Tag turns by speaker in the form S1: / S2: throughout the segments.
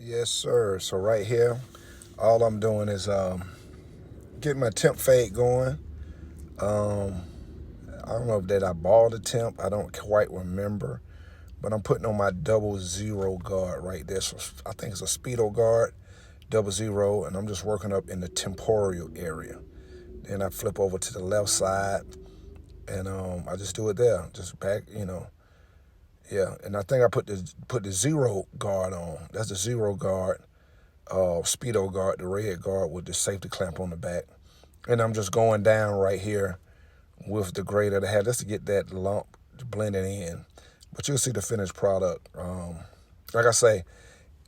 S1: Yes, sir. So right here, all I'm doing is getting my temp fade going. I don't know if that I bought a temp. I don't quite remember. But I'm putting on my 00 guard right there. So I think it's a speedo guard, 00, and I'm just working up in the temporal area. Then I flip over to the left side, and I just do it there. Just back, Yeah, and I think I put the 0 guard on. That's the 0 guard, speedo guard, the red guard with the safety clamp on the back. And I'm just going down right here with the grader to have just to get that lump blended in. But you'll see the finished product. Like I say,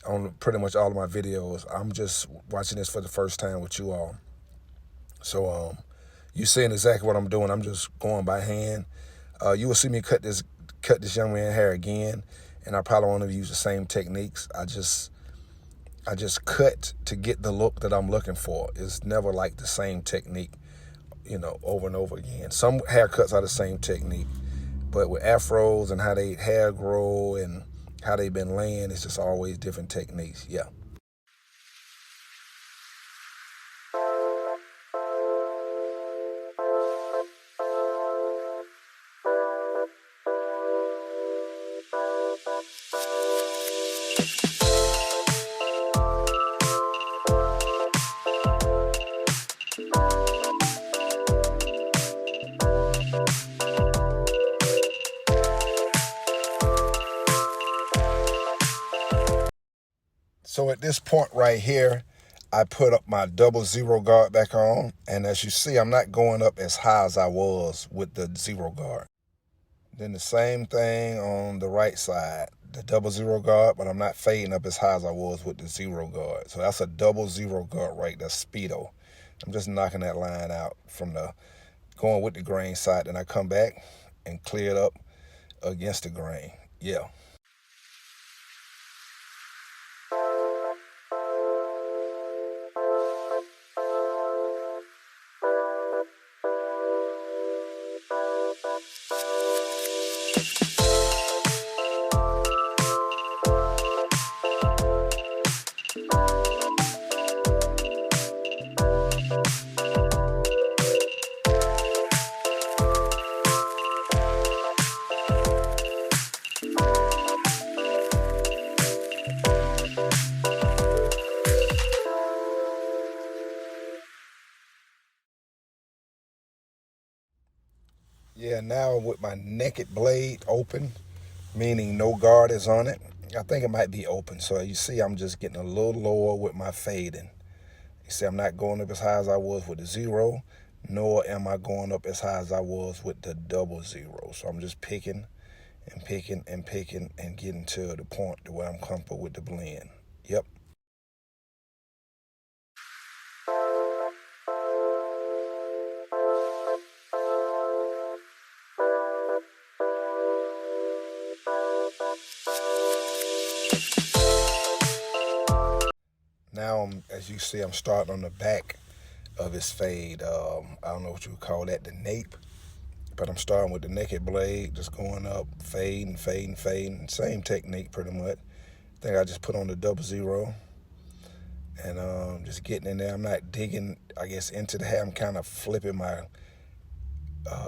S1: on pretty much all of my videos, I'm just watching this for the first time with you all. So you seeing exactly what I'm doing. I'm just going by hand. You will see me cut this young man's hair again, and I probably want to use the same techniques. I just cut to get the look that I'm looking for. It's never like the same technique, over and over again. Some haircuts are the same technique, but with afros and how they hair grow and how they've been laying, it's just always different techniques. Yeah. So at this point right here, I put up my 00 guard back on, and as you see, I'm not going up as high as I was with the 0 guard. Then the same thing on the right side, the 00 guard, but I'm not fading up as high as I was with the 0 guard. So that's a 00 guard right, that's speedo. I'm just knocking that line out from the going with the grain side, then I come back and clear it up against the grain. Yeah. Yeah, now with my naked blade open, meaning no guard is on it, I think it might be open. So you see I'm just getting a little lower with my fading. You see I'm not going up as high as I was with the 0, nor am I going up as high as I was with the 00. So I'm just picking and picking and picking and getting to the point to where I'm comfortable with the blend. Yep. Now, as you see, I'm starting on the back of his fade. I don't know what you would call that, the nape. But I'm starting with the naked blade, just going up, fading, fading, fading. Same technique, pretty much. I think I just put on the 00 and just getting in there. I'm not digging, I guess, into the hair. I'm kind of flipping my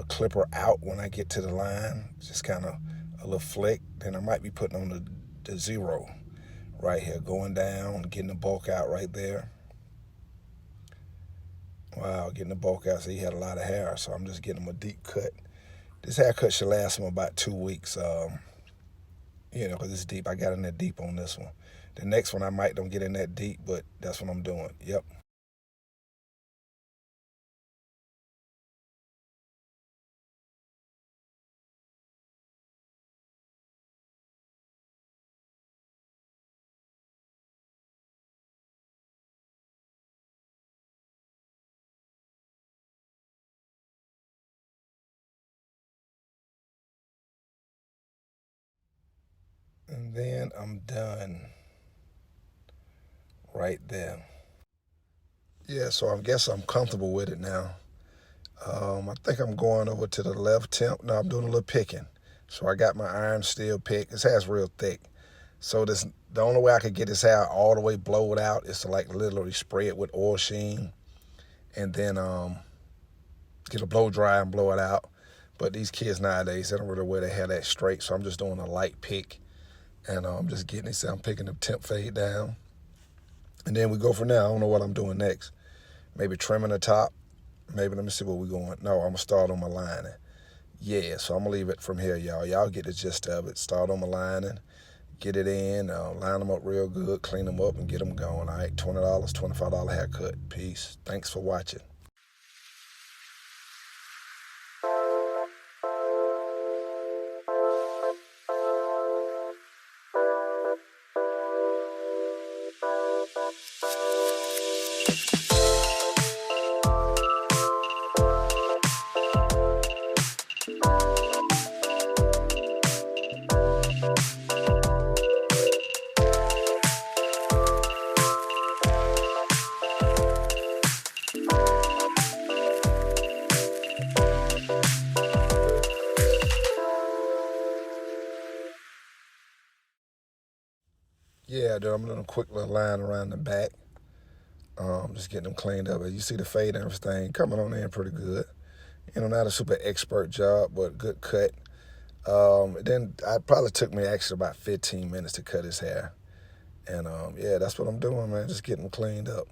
S1: clipper out when I get to the line. Just kind of a little flick. Then I might be putting on the 0 right here, going down, getting the bulk out right there. Wow, getting the bulk out. So he had a lot of hair, so I'm just getting him a deep cut. This haircut should last him about 2 weeks, because it's deep. I got in that deep on this one. The next one I might don't get in that deep, but that's what I'm doing. Yep. And then I'm done right there. Yeah, so I guess I'm comfortable with it now. I think I'm going over to the left temp. No, I'm doing a little picking. So I got my iron steel pick. This hair's real thick. So the only way I could get his hair all the way blowed out is to like literally spray it with oil sheen and then get a blow dry and blow it out. But these kids nowadays, they don't really wear their hair that straight, so I'm just doing a light pick, and I'm just getting it. I'm picking the temp fade down, and then we go from there. I don't know what I'm doing next. Maybe trimming the top. Maybe let me see where we're going. No, I'm gonna start on my lining. Yeah, so I'm gonna leave it from here, y'all. Y'all get the gist of it. Start on my lining, get it in, line them up real good, clean them up, and get them going. All right, $20, $25 haircut. Peace. Thanks for watching. Yeah, dude, I'm doing a quick little line around the back. Just getting them cleaned up. You see the fade and everything coming on in pretty good. Not a super expert job, but good cut. Then it probably took me actually about 15 minutes to cut his hair. And yeah, that's what I'm doing, man. Just getting him cleaned up.